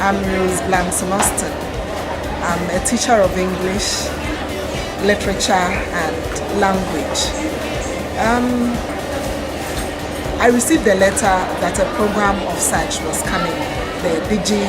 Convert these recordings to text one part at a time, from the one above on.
I'm Rose Blamson Austin. I'm a teacher of English, literature and language. I received a letter that a program of such was coming. The Digi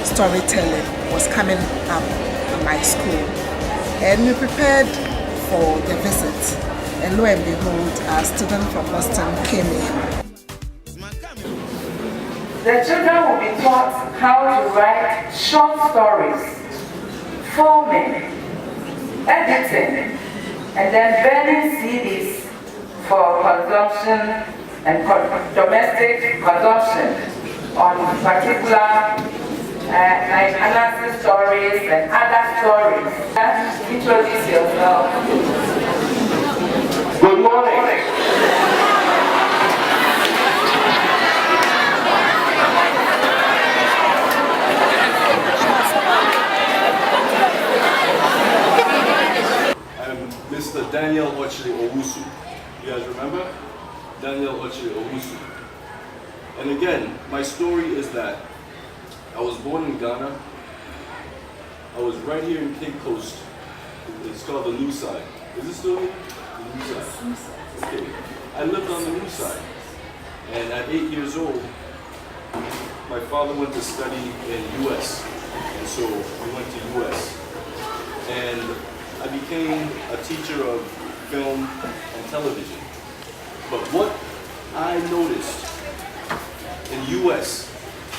storytelling was coming up in my school. And we prepared for the visit. And lo and behold, a student from Boston came in. The children will be taught how to write short stories, filming, editing, and then burning CDs for consumption and domestic consumption on particular like analysis stories and other stories. Introduce yourself. Good morning. Mr. Daniel Ochiri Owusu. You guys remember? Daniel Ochiri Owusu. And again, my story is that I was born in Ghana. I was right here in Cape Coast. It's called the New Side. Is it still here? The New Side. Okay. I lived on the New Side. And at 8 years old, my father went to study in US. And so we went to US. And I became a teacher of film and television. But what I noticed in US,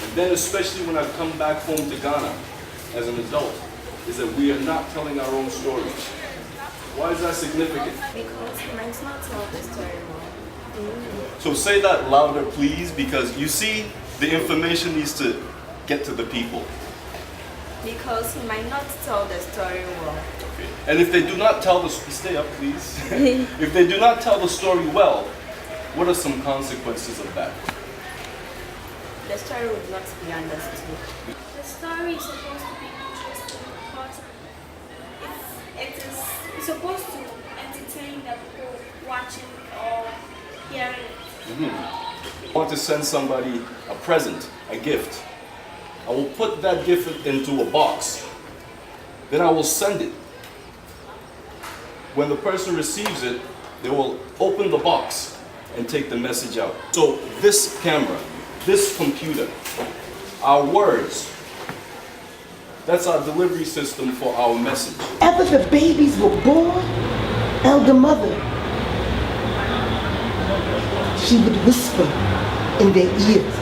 and then especially when I've come back home to Ghana as an adult, is that we are not telling our own stories. Why is that significant? Because you might not tell the story well. So say that louder, please, because you see, the information needs to get to the people. Because he might not tell the story well. Okay. And if they do not tell the stay up, please. If they do not tell the story well, what are some consequences of that? The story would not be understood. The story is supposed to be interesting because it's supposed to entertain the people watching or hearing it. I want to send somebody a present, a gift. I will put that gift into a box. Then I will send it. When the person receives it, they will open the box and take the message out. So this camera, this computer, our words, that's our delivery system for our message. After the babies were born, Elder Mother, she would whisper in their ears.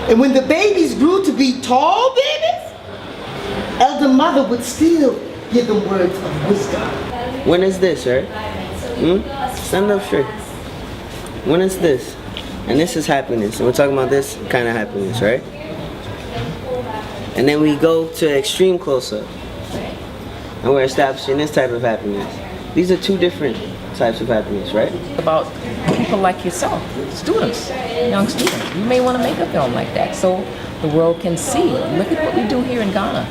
And when the babies grew to be tall babies, Elder Mother would still give them words of wisdom. When is this, right? Stand up straight. When is this? And this is happiness. And we're talking about this kind of happiness, right? And then we go to extreme close-up. And we're establishing this type of happiness. These are two different types of happiness, right? About people like yourself, students, young students. You may want to make a film like that so the world can see. Look at what we do here in Ghana.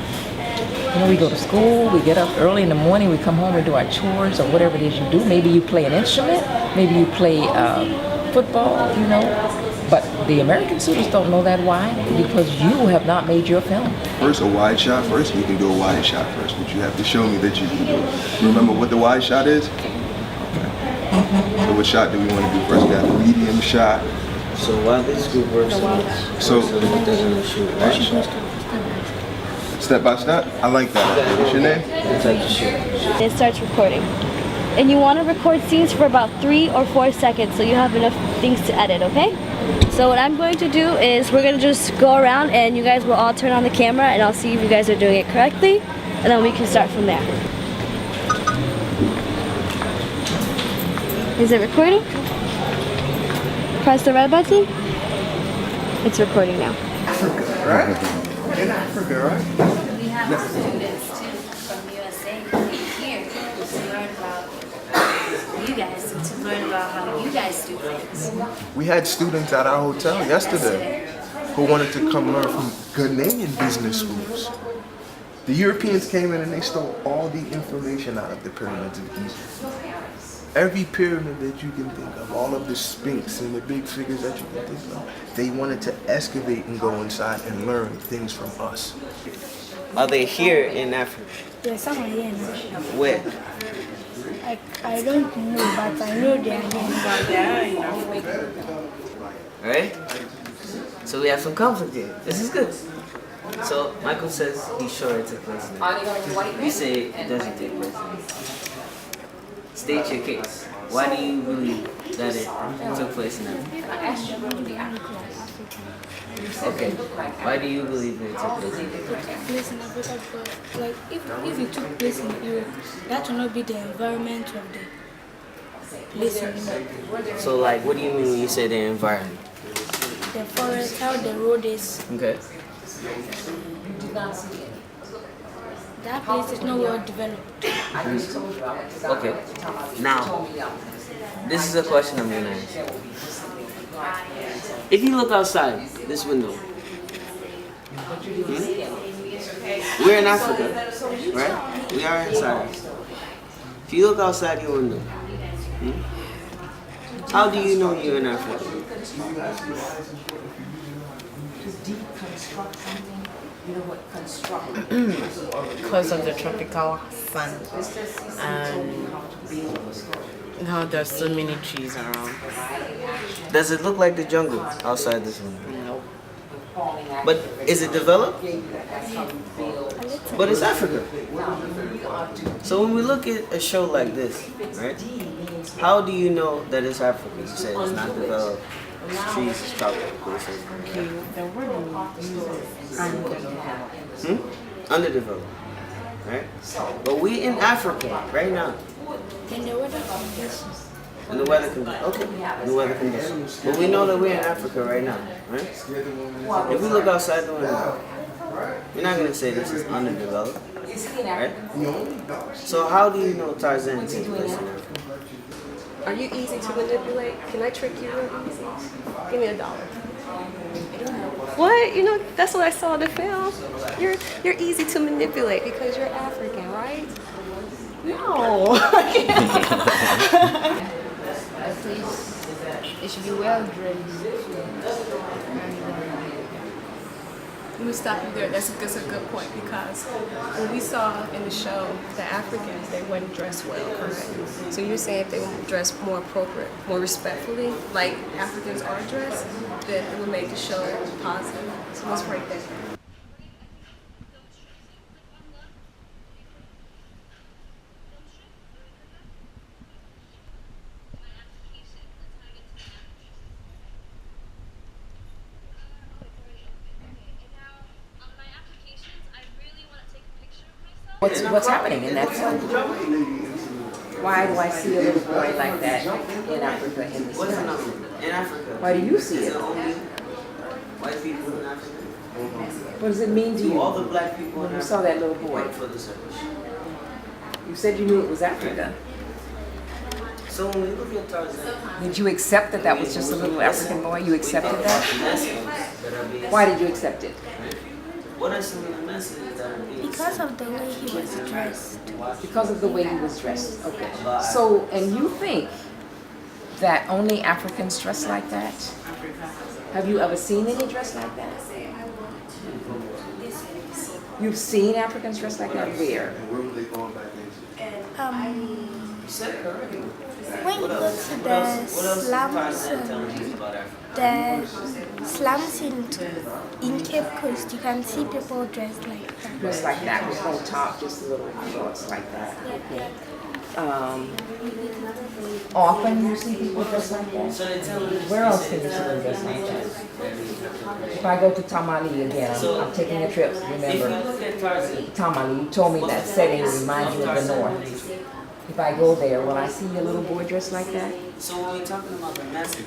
You know, we go to school, we get up early in the morning, we come home and do our chores or whatever it is you do. Maybe you play an instrument, maybe you play football, you know. But the American students don't know that. Why? Because you have not made your film. First, a wide shot first. You can do a wide shot first, but you have to show me that you can do it. Remember what the wide shot is? So what shot do we want to do first? We got the medium shot. So while this group works on this, so it doesn't shoot, right? Step by step? I like that. What's your name? It starts recording. And you want to record scenes for about 3 or 4 seconds so you have enough things to edit, okay? So what I'm going to do is we're going to just go around and you guys will all turn on the camera and I'll see if you guys are doing it correctly and then we can start from there. Is it recording? Press the red button. It's recording now. Africa, right? In Africa, right? We have students too from USA here to learn about you guys and to learn about how you guys do things. We had students at our hotel yesterday who wanted to come learn from Ghanaian business schools. The Europeans came in and they stole all the information out of the pyramids of Giza. Every pyramid that you can think of, all of the Sphinx and the big figures that you can think of, they wanted to excavate and go inside and learn things from us. Are they here in Africa? Yes, some are here now. Where? I don't know, but I know they are here. Alright? So we have some conflict here. This is good. So Michael says he's sure it took place in Africa. You say it doesn't take place in Africa. State your case. Why do you believe that it took place in Africa? Okay. Why do you believe that it took place in Africa? It took place in Africa because, like, if it took place in Europe, that will not be the environment of the place anymore. So, like, what do you mean when you say the environment? The forest, how the road is. Okay. That place is not well developed. Okay. Now, this is a question I'm going to ask. If you look outside this window, we're in Africa, right? We are inside. If you look outside your window, how do you know you're in Africa? Because of the tropical sun and now there's so many trees around. Does it look like the jungle outside this window? No. But is it developed? But it's Africa. So when we look at a show like this, right? How do you know that it's Africa? You said it's not developed. It's trees, it's tropical. Okay, the word we use is underdeveloped. Underdeveloped, right? But we in Africa right now. And the weather conditions. And the weather conditions. Okay, the weather conditions. But we know that we're in Africa right now, right? If we look outside the window, we're not gonna say this is underdeveloped, right? So how do you know Tarzan takes place in Africa? Are you easy to manipulate? Can I trick you real easy? Give me $1. What? You know, that's what I saw in the film. You're easy to manipulate because you're African, right? No. At least it should be well dressed. Let me stop you there. That's a good point because when we saw in the show the Africans, they weren't dressed well, correct? So you're saying if they were dressed more appropriate, more respectfully, like Africans are dressed, then it would make the show positive. So let's break that down. What's happening in that film? Why do I see a little boy like that in Africa in this film? In Africa. Why do you see it? White people in Africa. What does it mean to you? All the black people when you saw that little boy? For the separation. You said you knew it was Africa. So when we look at Tarzan, did you accept that that was just a little African boy? You accepted that? Why did you accept it? What are some of the messages that are being Because of the way he was dressed. Because of the way he was dressed. Okay. So, and you think that only Africans dress like that? Have you ever seen any dress like that? You've seen Africans dress like that? Where? When you go to the slums in Cape Coast, you can see people dressed like that. Dressed like that with no top, just little shorts like that. Okay. Often you see people dressed like that? Where else can you see them dressed like that? If I go to Tamale again, I'm taking a trip, remember? Tamale, you told me that setting reminds you of the North. If I go there, will I see a little boy dressed like that? So when we're talking about the message,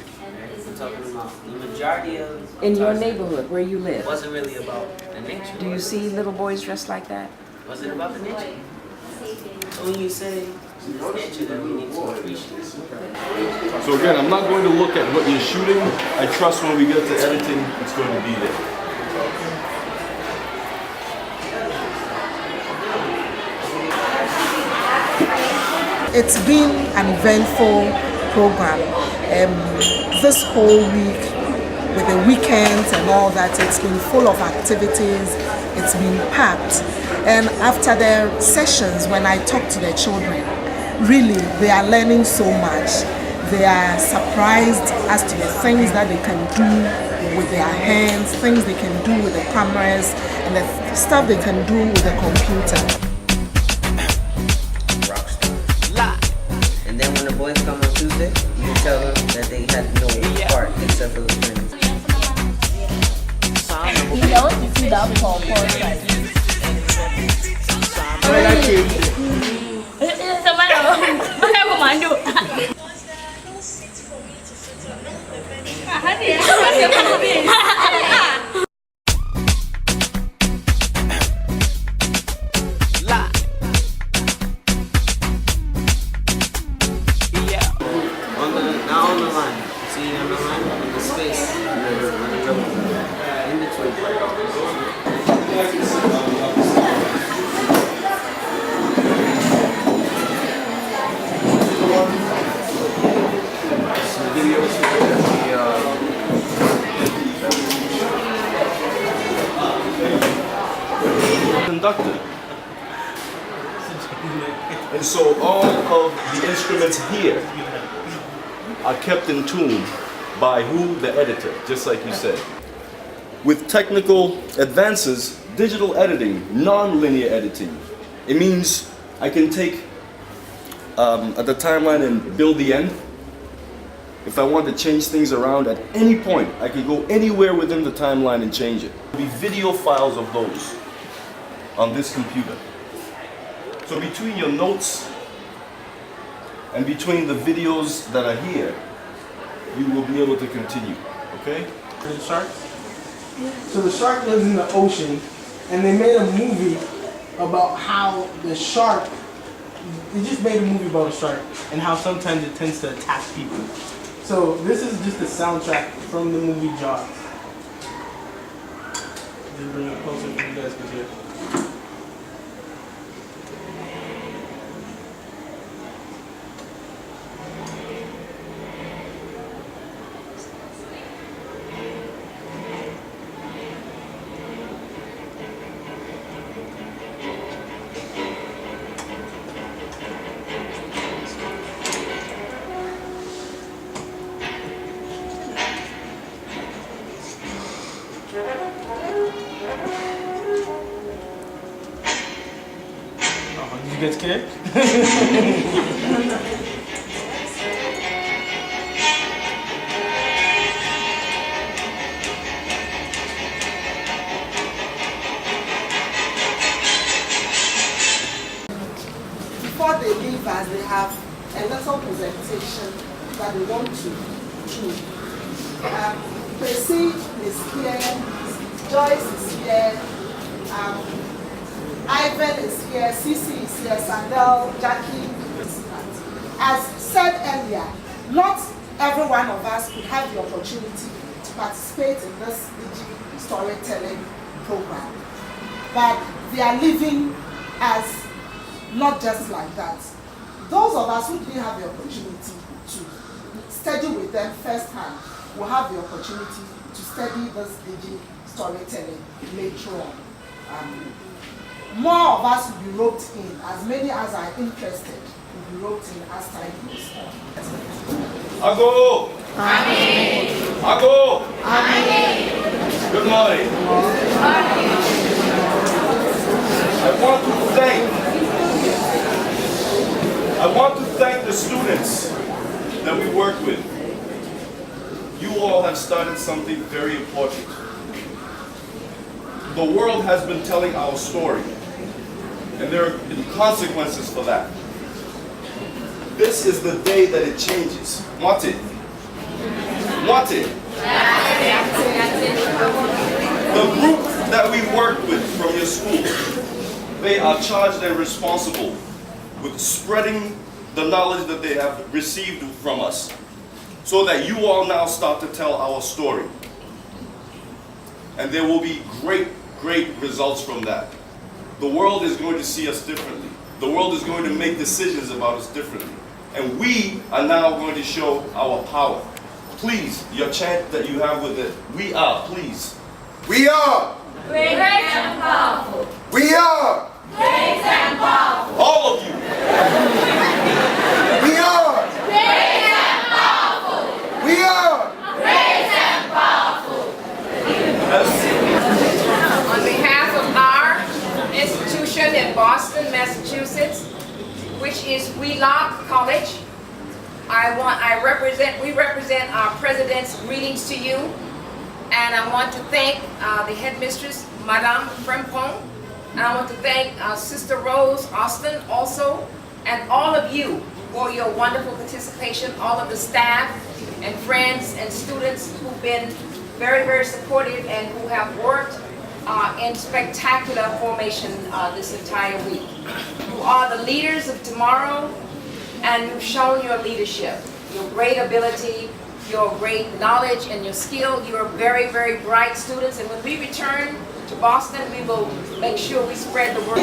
we're talking about the majority of... In your neighborhood, where you live? Wasn't really about the nature. Do you see little boys dressed like that? Was it about the nature? So when you say nature, that we need to appreciate. So again, I'm not going to look at what you're shooting. I trust when we get to editing, it's going to be there. it's been an eventful program. This whole week, with the weekends and all that, it's been full of activities, it's been packed. And after their sessions, when I talk to the children, really, they are learning so much. They are surprised as to the things that they can do with their hands, things they can do with the cameras, and the stuff they can do with the computer. And then when the boys come on Tuesday, you tell them that they had no part except for the friends. You don't see that for Now on the line. See on the line? In the space. In between. Conductor. And so all of the instruments here are kept in tune by who? The editor, just like you said. With technical advances, digital editing, non-linear editing, it means I can take at the timeline and build the end. If I want to change things around at any point, I can go anywhere within the timeline and change it. There'll be video files of those on this computer. So between your notes and between the videos that are here, you will be able to continue, okay? The shark? So the shark lives in the ocean, and they made a movie about how the shark, they just made a movie about a shark and how sometimes it tends to attack people. So this is just the soundtrack from the movie Jaws. Just bring it closer so you guys can hear. Did you get scared? Before they leave us, they have a little presentation that they want to do. Percy is here, Joyce is here, Ivan is here, Cece is here, Sandel, Jackie. As said earlier, not every one of us could have the opportunity to participate in this DG storytelling program. But they are living as not just like that. Those of us who didn't have the opportunity to study with them firsthand will have the opportunity to study this DG storytelling later on. More of us will be roped in, as many as are interested will be roped in as time goes on. Ago! Amen. Ago! Amen. Good morning. I want to thank the students that we work with. You all have started something very important. The world has been telling our story, and there are consequences for that. This is the day that it changes. Want it? Want it? The group that we work with from your school, they are charged and responsible with spreading the knowledge that they have received from us, so that you all now start to tell our story. And there will be great results from that. The world is going to see us differently. the world is going to make decisions about us differently. And we are now going to show our power. Please, your chant that you have with it, we are, please. We are. Great and powerful. We are. Great and powerful. All of you. We are. Great and powerful. We are. Great and powerful. On behalf of our institution in Boston, Massachusetts, which is Wheelock College, we represent our president's greetings to you, and I want to thank the headmistress, Madame Frempong, and I want to thank Sister Rose Austin also, and all of you for your wonderful participation, all of the staff and friends and students who've been very, very supportive and who have worked in spectacular formation this entire week. You are the leaders of tomorrow, and you've shown your leadership, your great ability, your great knowledge and your skill. You are very, very bright students, and when we return to Boston, we will make sure we spread the word.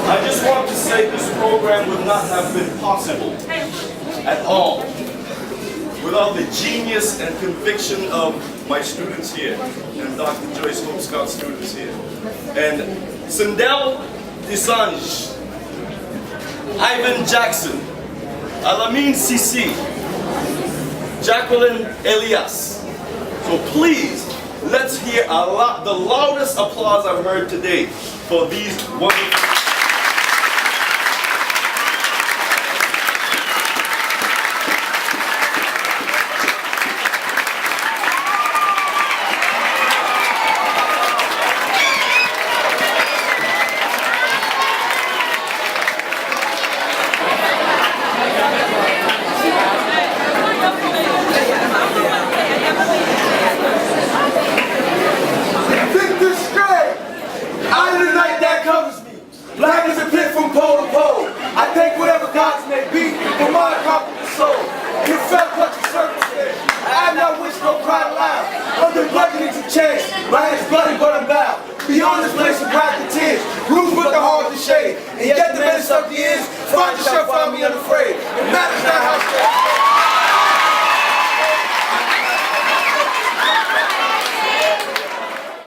I just want to say this program would not have been possible at all without the genius and conviction of my students here and Dr. Joyce Hope Scout students here. And Sindel Desange, Ivan Jackson, Alamine Sisi, Jacqueline Elias. So please, let's hear the loudest applause I've heard today for these wonderful. Find yourself, find me on the